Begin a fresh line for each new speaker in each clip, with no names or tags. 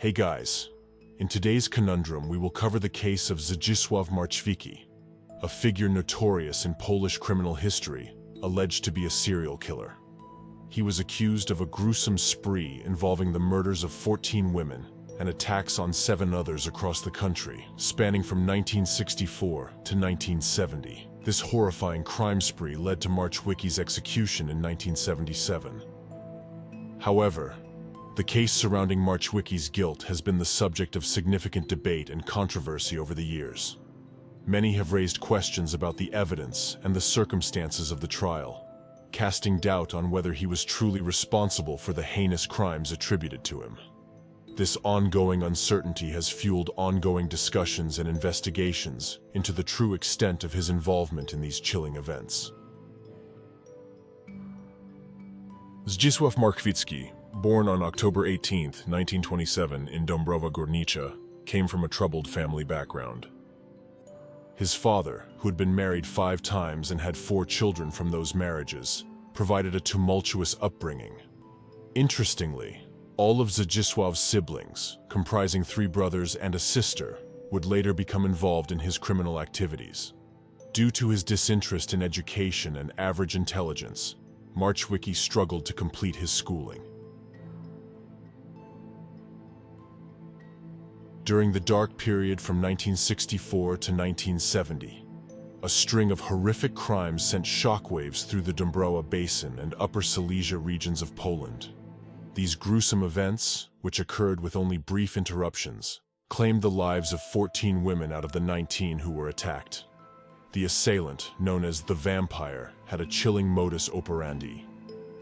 Hey guys, in today's Conundrum we will cover the case of Zdzislaw Marchwicki, a figure notorious in Polish criminal history, alleged to be a serial killer. He was accused of a gruesome spree involving the murders of 14 women and attacks on 7 others across the country, spanning from 1964 to 1970. This horrifying crime spree led to Marchwicki's execution in 1977. However, the case surrounding Marchwicki's guilt has been the subject of significant debate and controversy over the years. Many have raised questions about the evidence and the circumstances of the trial, casting doubt on whether he was truly responsible for the heinous crimes attributed to him. This ongoing uncertainty has fueled ongoing discussions and investigations into the true extent of his involvement in these chilling events. Zdzisław Marchwicki, born on October 18, 1927 in Dąbrowa Górnicza, came from a troubled family background. His father, who had been married 5 times and had 4 children from those marriages, provided a tumultuous upbringing. Interestingly, all of Zdzisław's siblings, comprising 3 brothers and a sister, would later become involved in his criminal activities. Due to his disinterest in education and average intelligence, Marchwicki struggled to complete his schooling. During the dark period from 1964 to 1970, a string of horrific crimes sent shockwaves through the Dąbrowa Basin and Upper Silesia regions of Poland. These gruesome events, which occurred with only brief interruptions, claimed the lives of 14 women out of the 19 who were attacked. The assailant, known as the Vampire, had a chilling modus operandi.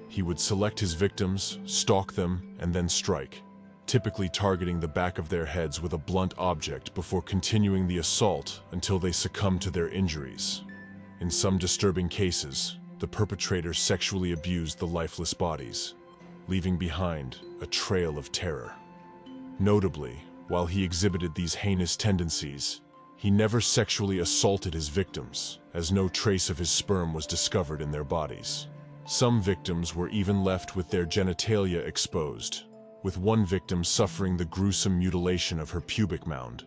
He would select his victims, stalk them, and then strike, typically targeting the back of their heads with a blunt object before continuing the assault until they succumbed to their injuries. In some disturbing cases, the perpetrator sexually abused the lifeless bodies, leaving behind a trail of terror. Notably, while he exhibited these heinous tendencies, he never sexually assaulted his victims, as no trace of his sperm was discovered in their bodies. Some victims were even left with their genitalia exposed, with one victim suffering the gruesome mutilation of her pubic mound.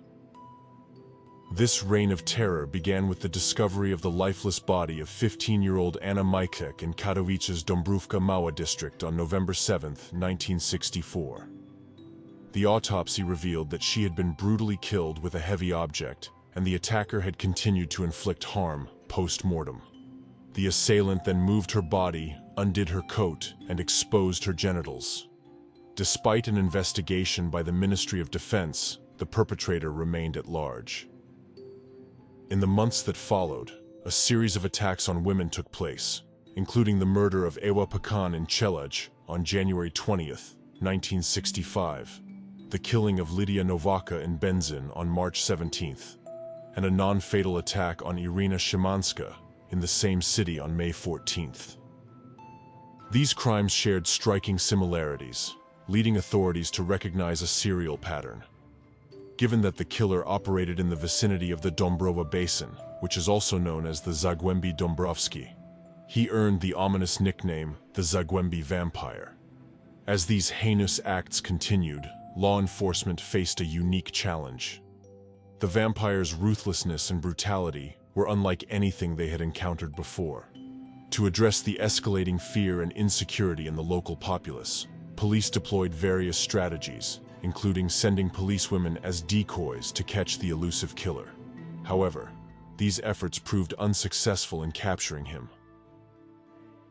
This reign of terror began with the discovery of the lifeless body of 15-year-old Anna Majcek in Katowice's Dąbrówka Mała district on November 7, 1964. The autopsy revealed that she had been brutally killed with a heavy object, and the attacker had continued to inflict harm post-mortem. The assailant then moved her body, undid her coat, and exposed her genitals. Despite an investigation by the Ministry of Defense, the perpetrator remained at large. In the months that followed, a series of attacks on women took place, including the murder of Ewa Pakan in Czeladź on January 20, 1965, the killing of Lidia Nowaka in Będzyn on March 17, and a non-fatal attack on Irina Szymanska in the same city on May 14. These crimes shared striking similarities, leading authorities to recognize a serial pattern. Given that the killer operated in the vicinity of the Dąbrowa Basin, which is also known as the Zagłębie Dąbrowskie, he earned the ominous nickname the Zagłębie Vampire. As these heinous acts continued, law enforcement faced a unique challenge. The vampire's ruthlessness and brutality were unlike anything they had encountered before. To address the escalating fear and insecurity in the local populace, police deployed various strategies, including sending policewomen as decoys to catch the elusive killer. However, these efforts proved unsuccessful in capturing him.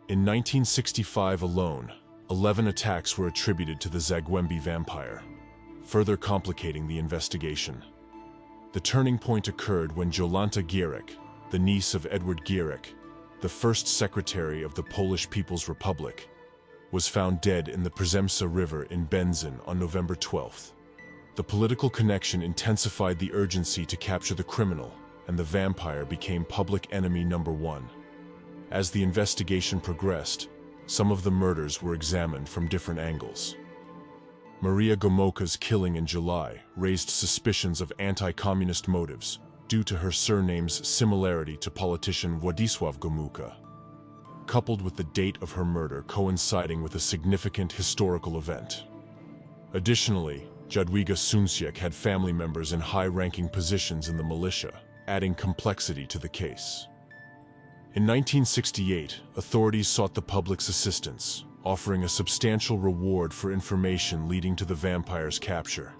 In 1965 alone, 11 attacks were attributed to the Zagłębie Vampire, further complicating the investigation. The turning point occurred when Jolanta Gierek, the niece of Edward Gierek, the first secretary of the Polish People's Republic, was found dead in the Przemysł River in Będzyn on November 12. The political connection intensified the urgency to capture the criminal, and the vampire became public enemy number 1. As the investigation progressed, some of the murders were examined from different angles. Maria Gomułka's killing in July raised suspicions of anti-communist motives due to her surname's similarity to politician Władysław Gomułka, coupled with the date of her murder coinciding with a significant historical event. Additionally, Jadwiga Sunciak had family members in high-ranking positions in the militia, adding complexity to the case. In 1968, authorities sought the public's assistance, offering a substantial reward for information leading to the vampire's capture.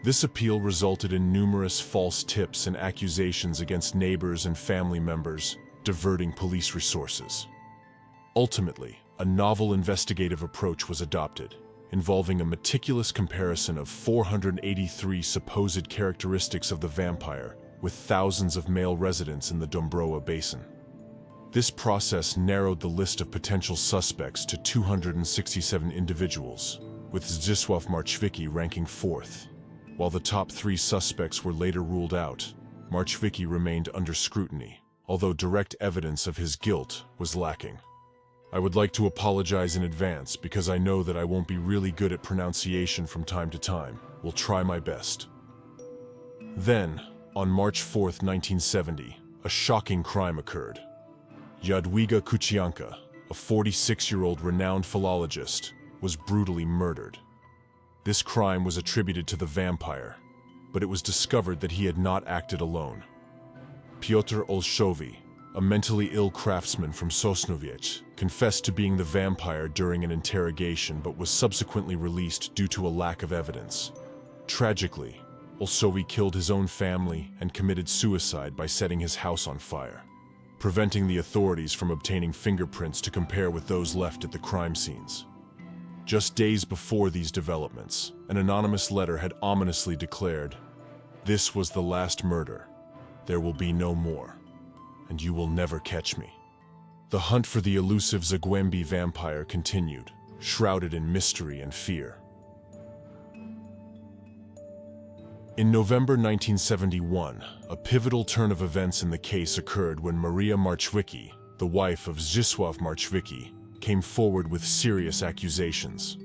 This appeal resulted in numerous false tips and accusations against neighbors and family members, diverting police resources. Ultimately, a novel investigative approach was adopted, involving a meticulous comparison of 483 supposed characteristics of the vampire with thousands of male residents in the Dąbrowa Basin. This process narrowed the list of potential suspects to 267 individuals, with Zdzislaw Marchwicki ranking fourth. While the top 3 suspects were later ruled out, Marchwicki remained under scrutiny, although direct evidence of his guilt was lacking. I would like to apologize in advance because I know that I won't be really good at pronunciation from time to time. Will try my best. Then, on March 4th, 1970, a shocking crime occurred. Jadwiga Kucianka, a 46-year-old renowned philologist, was brutally murdered. This crime was attributed to the vampire, but it was discovered that he had not acted alone. Piotr Olszowy, a mentally ill craftsman from Sosnowiec, confessed to being the vampire during an interrogation but was subsequently released due to a lack of evidence. Tragically, Olszowy killed his own family and committed suicide by setting his house on fire, preventing the authorities from obtaining fingerprints to compare with those left at the crime scenes. Just days before these developments, an anonymous letter had ominously declared, "This was the last murder. There will be no more, and you will never catch me." The hunt for the elusive Zaglebie vampire continued, shrouded in mystery and fear. In November 1971, a pivotal turn of events in the case occurred when Maria Marchwicki, the wife of Zdzisław Marchwicki, came forward with serious accusations.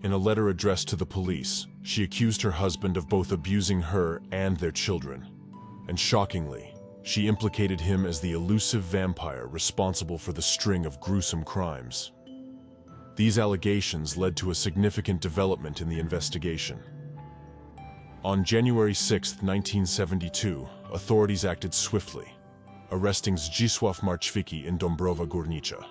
In a letter addressed to the police, she accused her husband of both abusing her and their children. And shockingly, she implicated him as the elusive vampire responsible for the string of gruesome crimes. These allegations led to a significant development in the investigation. On January 6, 1972, authorities acted swiftly, arresting Zdzisław Marchwicki in Dąbrowa Górnicza.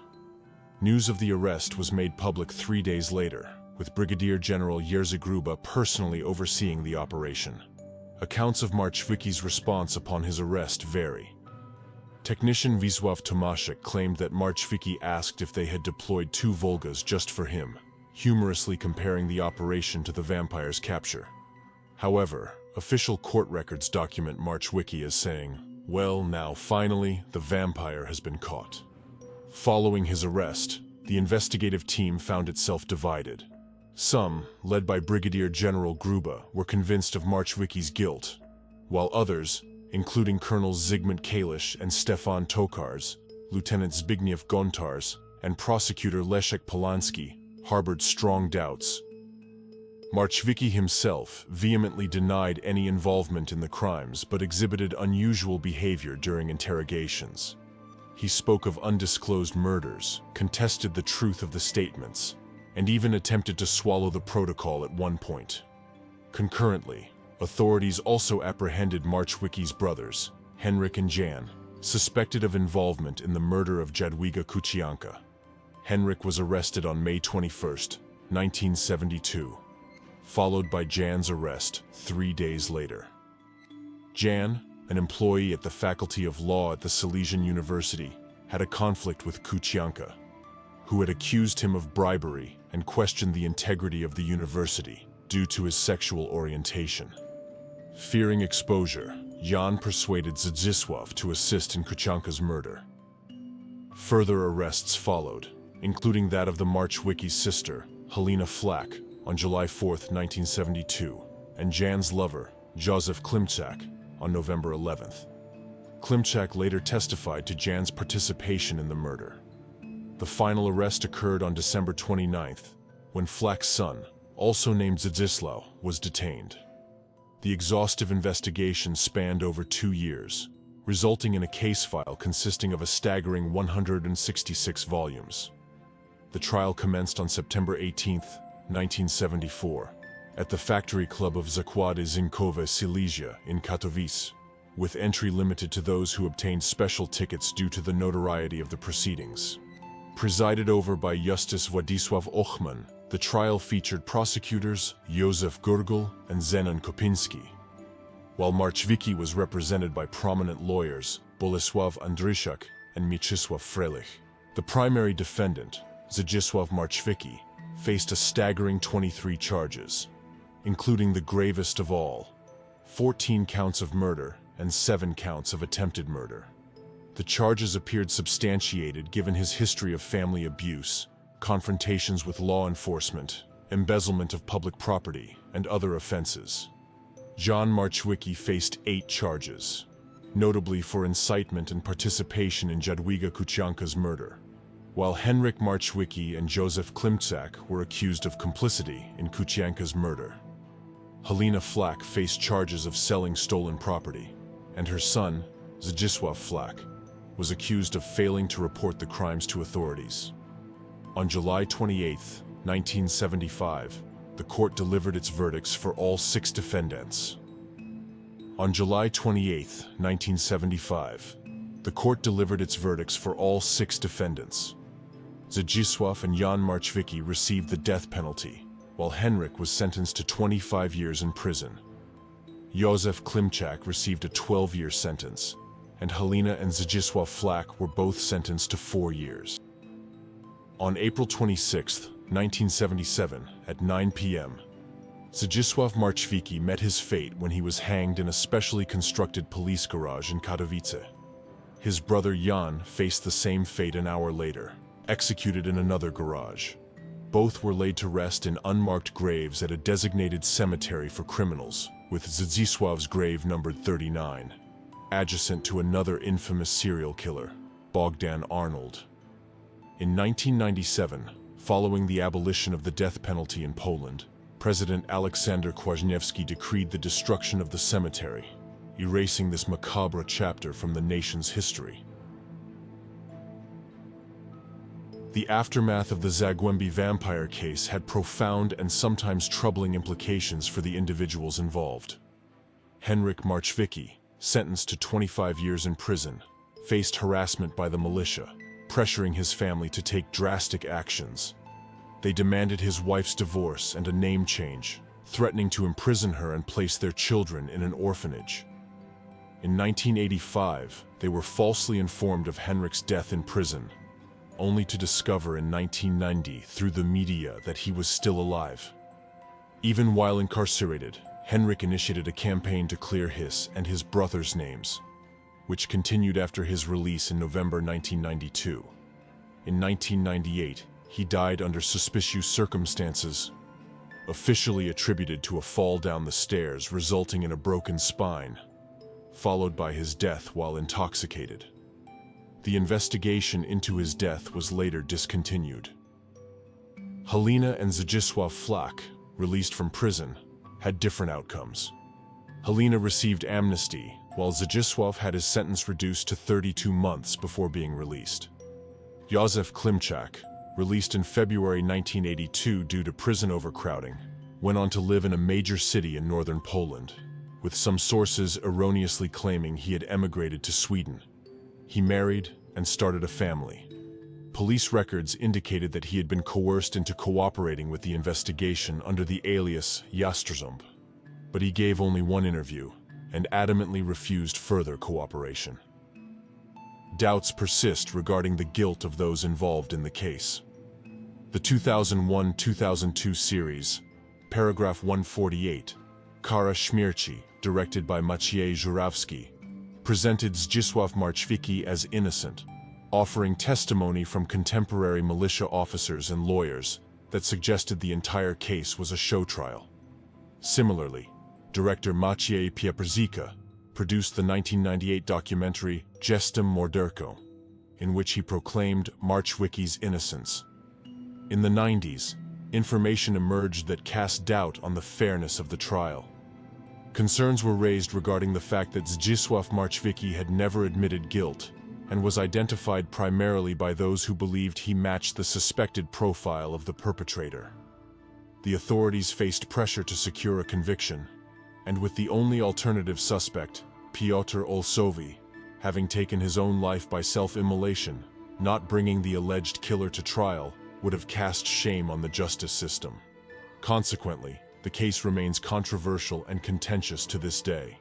News of the arrest was made public 3 days later, with Brigadier General Jerzy Gruba personally overseeing the operation. Accounts of Marchwicki's response upon his arrest vary. Technician Wiesław Tomaszek claimed that Marchwicki asked if they had deployed 2 Volgas just for him, humorously comparing the operation to the vampire's capture. However, official court records document Marchwicki as saying, "Well, now finally, the vampire has been caught." Following his arrest, the investigative team found itself divided. Some, led by Brigadier General Gruba, were convinced of Marchwicki's guilt, while others, including Colonels Zygmunt Kalisz and Stefan Tokarz, Lieutenant Zbigniew Gontars, and Prosecutor Leszek Polanski, harbored strong doubts. Marchwicki himself vehemently denied any involvement in the crimes but exhibited unusual behavior during interrogations. He spoke of undisclosed murders, contested the truth of the statements, and even attempted to swallow the protocol at one point. Concurrently, authorities also apprehended Marchwicki's brothers, Henryk and Jan, suspected of involvement in the murder of Jadwiga Kucianka. Henryk was arrested on May 21, 1972, followed by Jan's arrest 3 days later. Jan, an employee at the Faculty of Law at the Silesian University, had a conflict with Kucianka, who had accused him of bribery and questioned the integrity of the university due to his sexual orientation. Fearing exposure, Jan persuaded Zdzisław to assist in Kucianka's murder. Further arrests followed, including that of the Marchwicki's sister, Halina Flak, on July 4, 1972, and Jan's lover, Józef Klimczak, on November 11. Klimczak later testified to Jan's participation in the murder. The final arrest occurred on December 29, when Flak's son, also named Zdzisław, was detained. The exhaustive investigation spanned over 2 years, resulting in a case file consisting of a staggering 166 volumes. The trial commenced on September 18, 1974, at the Factory Club of Zakłady Zinkowe Silesia in Katowice, with entry limited to those who obtained special tickets due to the notoriety of the proceedings. Presided over by Justice Władysław Ochman, the trial featured prosecutors Józef Gurgel and Zenon Kopinski, while Marchwicki was represented by prominent lawyers Bolesław Andryszak and Mieczysław Frelich. The primary defendant, Zdzisław Marchwicki, faced a staggering 23 charges, including the gravest of all, 14 counts of murder and 7 counts of attempted murder. The charges appeared substantiated given his history of family abuse, confrontations with law enforcement, embezzlement of public property, and other offenses. Jan Marchwicki faced 8 charges, notably for incitement and participation in Jadwiga Kucianka's murder, while Henryk Marchwicki and Józef Klimczak were accused of complicity in Kucianka's murder. Halina Flak faced charges of selling stolen property, and her son, Zdzisław Flak, was accused of failing to report the crimes to authorities. On July 28, 1975, the court delivered its verdicts for all 6 defendants. On July 28, 1975, the court delivered its verdicts for all 6 defendants. Zdzisław and Jan Marchwicki received the death penalty, while Henryk was sentenced to 25 years in prison. Józef Klimczak received a 12-year sentence, and Halina and Zdzisław Flak were both sentenced to 4 years. On April 26, 1977, at 9 p.m., Zdzisław Marchwicki met his fate when he was hanged in a specially constructed police garage in Katowice. His brother Jan faced the same fate an hour later, executed in another garage. Both were laid to rest in unmarked graves at a designated cemetery for criminals, with Zdzisław's grave numbered 39, adjacent to another infamous serial killer, Bogdan Arnold. In 1997, following the abolition of the death penalty in Poland, President Aleksander Kwaśniewski decreed the destruction of the cemetery, erasing this macabre chapter from the nation's history. The aftermath of the Zagłębie vampire case had profound and sometimes troubling implications for the individuals involved. Henryk Marchwicki, sentenced to 25 years in prison, faced harassment by the militia, pressuring his family to take drastic actions. They demanded his wife's divorce and a name change, threatening to imprison her and place their children in an orphanage. In 1985, they were falsely informed of Henryk's death in prison, only to discover in 1990 through the media that he was still alive. Even while incarcerated, Henryk initiated a campaign to clear his and his brother's names, which continued after his release in November 1992. In 1998, he died under suspicious circumstances, officially attributed to a fall down the stairs resulting in a broken spine, followed by his death while intoxicated. The investigation into his death was later discontinued. Halina and Zdzisław Flak, released from prison, had different outcomes. Halina received amnesty, while Zdzisław had his sentence reduced to 32 months before being released. Józef Klimczak, released in February 1982 due to prison overcrowding, went on to live in a major city in northern Poland, with some sources erroneously claiming he had emigrated to Sweden. He married and started a family. Police records indicated that he had been coerced into cooperating with the investigation under the alias Jastrzęb, but he gave only one interview and adamantly refused further cooperation. Doubts persist regarding the guilt of those involved in the case. The 2001-2002 series, paragraph 148, Kara Śmierci, directed by Maciej Żurawski, presented Zdzisław Marchwicki as innocent, offering testimony from contemporary militia officers and lawyers that suggested the entire case was a show trial. Similarly, director Maciej Pieprzyka produced the 1998 documentary Jestem Mordercą, in which he proclaimed Marchwicki's innocence. In the 90s, information emerged that cast doubt on the fairness of the trial. Concerns were raised regarding the fact that Zdzisław Marchwicki had never admitted guilt and was identified primarily by those who believed he matched the suspected profile of the perpetrator. the authorities faced pressure to secure a conviction, and with the only alternative suspect, Piotr Olsowy, having taken his own life by self-immolation, not bringing the alleged killer to trial would have cast shame on the justice system. Consequently, the case remains controversial and contentious to this day.